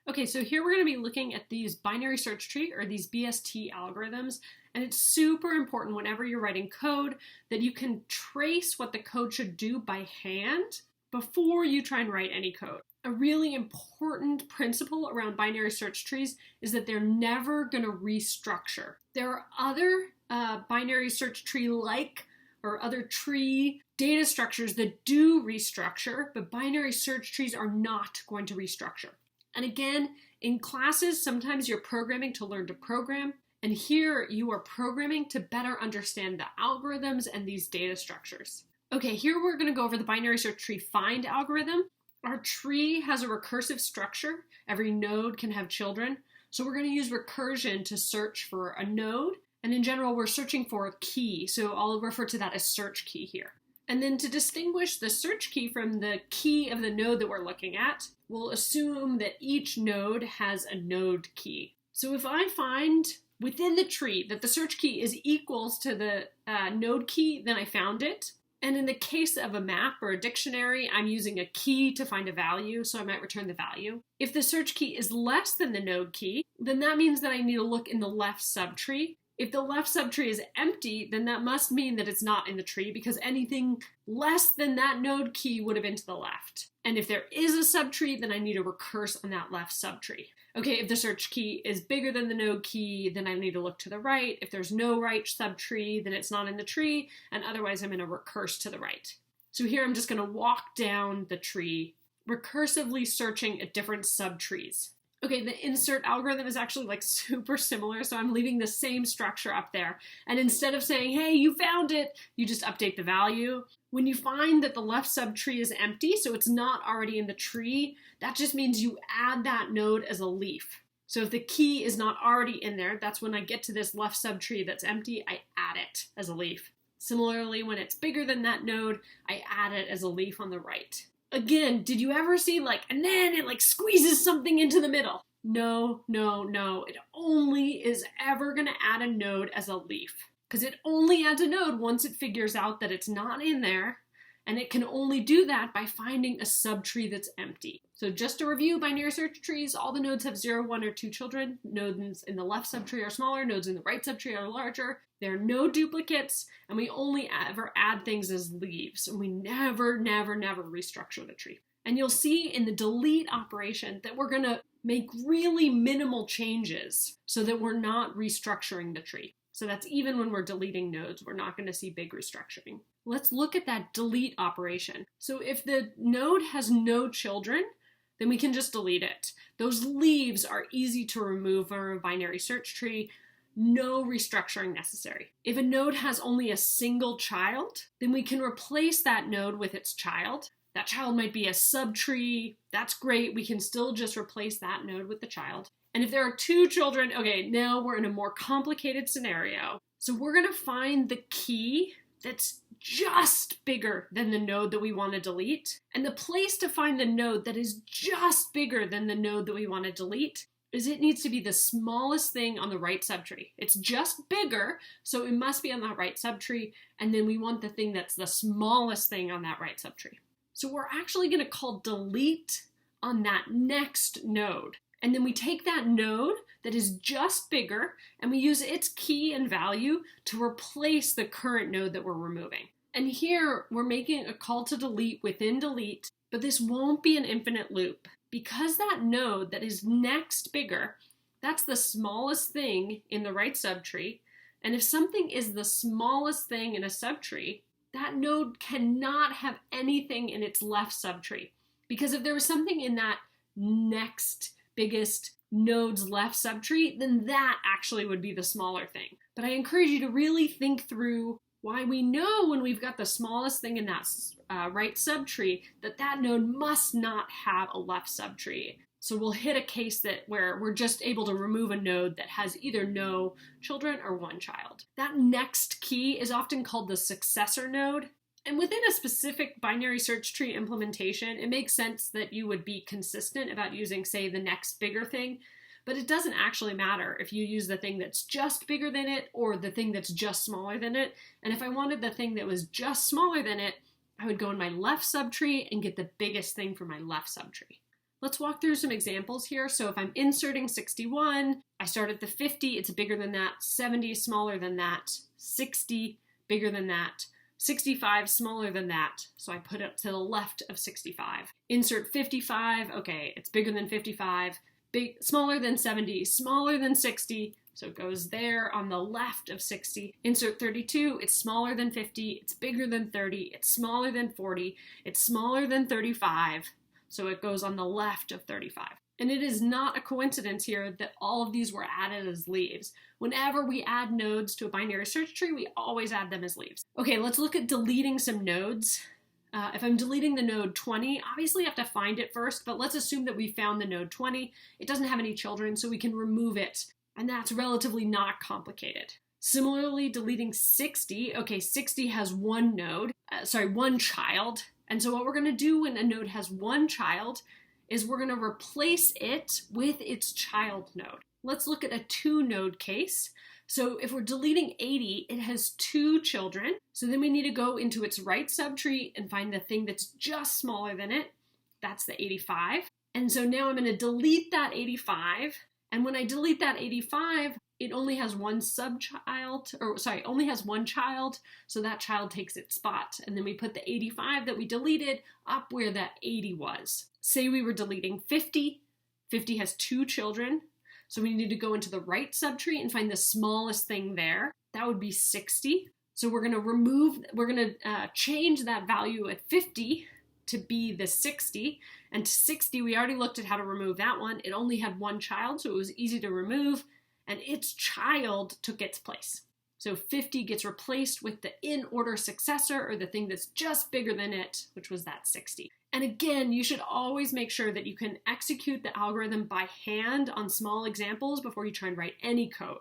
Okay, so here we're going to be looking at these binary search tree or these BST algorithms, and it's super important whenever you're writing code that you can trace what the code should do by hand before you try and write any code. A really important principle around binary search trees is that they're never going to restructure. There are other binary search tree-like or other tree data structures that do restructure, but binary search trees are not going to restructure. And again, in classes, sometimes you're programming to learn to program, and here you are programming to better understand the algorithms and these data structures. Okay, here we're going to go over the binary search tree find algorithm. Our tree has a recursive structure. Every node can have children. So we're going to use recursion to search for a node. And in general, we're searching for a key. So I'll refer to that as search key here. And then to distinguish the search key from the key of the node that we're looking at, we'll assume that each node has a node key. So if I find within the tree that the search key is equals to the node key, then I found it. And in the case of a map or a dictionary, I'm using a key to find a value, so I might return the value. If the search key is less than the node key, then that means that I need to look in the left subtree. If the left subtree is empty, then that must mean that it's not in the tree because anything less than that node key would have been to the left. And if there is a subtree, then I need to recurse on that left subtree. Okay, if the search key is bigger than the node key, then I need to look to the right. If there's no right subtree, then it's not in the tree, and otherwise I'm going to recurse to the right. So here I'm just going to walk down the tree, recursively searching at different subtrees. Okay, the insert algorithm is actually like super similar, so I'm leaving the same structure up there. And instead of saying, hey, you found it, you just update the value. When you find that the left subtree is empty, so it's not already in the tree, that just means you add that node as a leaf. So if the key is not already in there, that's when I get to this left subtree that's empty, I add it as a leaf. Similarly, when it's bigger than that node, I add it as a leaf on the right. Again, did you ever see and then it squeezes something into the middle? No. It only is ever going to add a node as a leaf. Because it only adds a node once it figures out that it's not in there. And it can only do that by finding a subtree that's empty. So just to review binary search trees, all the nodes have 0, 1, or 2 children. Nodes in the left subtree are smaller, nodes in the right subtree are larger. There are no duplicates, and we only ever add things as leaves. And we never restructure the tree. And you'll see in the delete operation that we're going to make really minimal changes so that we're not restructuring the tree. So that's even when we're deleting nodes, we're not going to see big restructuring. Let's look at that delete operation. So if the node has no children, then we can just delete it. Those leaves are easy to remove from a binary search tree, no restructuring necessary. If a node has only a single child, then we can replace that node with its child. That child might be a subtree. That's great. We can still just replace that node with the child. And if there are 2 children, okay, now we're in a more complicated scenario. So we're going to find the key that's just bigger than the node that we want to delete. And the place to find the node that is just bigger than the node that we want to delete is it needs to be the smallest thing on the right subtree. It's just bigger, so it must be on the right subtree, and then we want the thing that's the smallest thing on that right subtree. So we're actually going to call delete on that next node. And then we take that node that is just bigger and we use its key and value to replace the current node that we're removing. And here we're making a call to delete within delete, but this won't be an infinite loop. Because that node that is next bigger, that's the smallest thing in the right subtree. And if something is the smallest thing in a subtree, that node cannot have anything in its left subtree. Because if there was something in that next biggest node's left subtree, then that actually would be the smaller thing. But I encourage you to really think through why we know when we've got the smallest thing in that right subtree that node must not have a left subtree. So we'll hit a case where we're just able to remove a node that has either no children or 1 child. That next key is often called the successor node. And within a specific binary search tree implementation, it makes sense that you would be consistent about using, say, the next bigger thing. But it doesn't actually matter if you use the thing that's just bigger than it or the thing that's just smaller than it. And if I wanted the thing that was just smaller than it, I would go in my left subtree and get the biggest thing for my left subtree. Let's walk through some examples here. So if I'm inserting 61, I start at the 50, it's bigger than that. 70, smaller than that. 60, bigger than that. 65, smaller than that. So I put it to the left of 65. Insert 55, okay, it's bigger than 55. Smaller than 70, smaller than 60. So it goes there on the left of 60. Insert 32, it's smaller than 50, it's bigger than 30, it's smaller than 40, it's smaller than 35. So it goes on the left of 35. And it is not a coincidence here that all of these were added as leaves. Whenever we add nodes to a binary search tree, we always add them as leaves. Okay, let's look at deleting some nodes. If I'm deleting the node 20, obviously I have to find it first, but let's assume that we found the node 20. It doesn't have any children, so we can remove it. And that's relatively not complicated. Similarly, deleting 60, okay, 60 has one child. And so what we're going to do when a node has one child is we're going to replace it with its child node. Let's look at a 2-node case. So if we're deleting 80, it has 2 children. So then we need to go into its right subtree and find the thing that's just smaller than it. That's the 85. And so now I'm going to delete that 85. And when I delete that 85, it only has one only has one child, so that child takes its spot. And then we put the 85 that we deleted up where that 80 was. Say we were deleting 50. 50 has 2 children, so we need to go into the right subtree and find the smallest thing there. That would be 60. So we're going to change that value at 50 to be the 60. And to 60, we already looked at how to remove that one. It only had one child, so it was easy to remove. And its child took its place. So 50 gets replaced with the in-order successor, or the thing that's just bigger than it, which was that 60. And again, you should always make sure that you can execute the algorithm by hand on small examples before you try and write any code.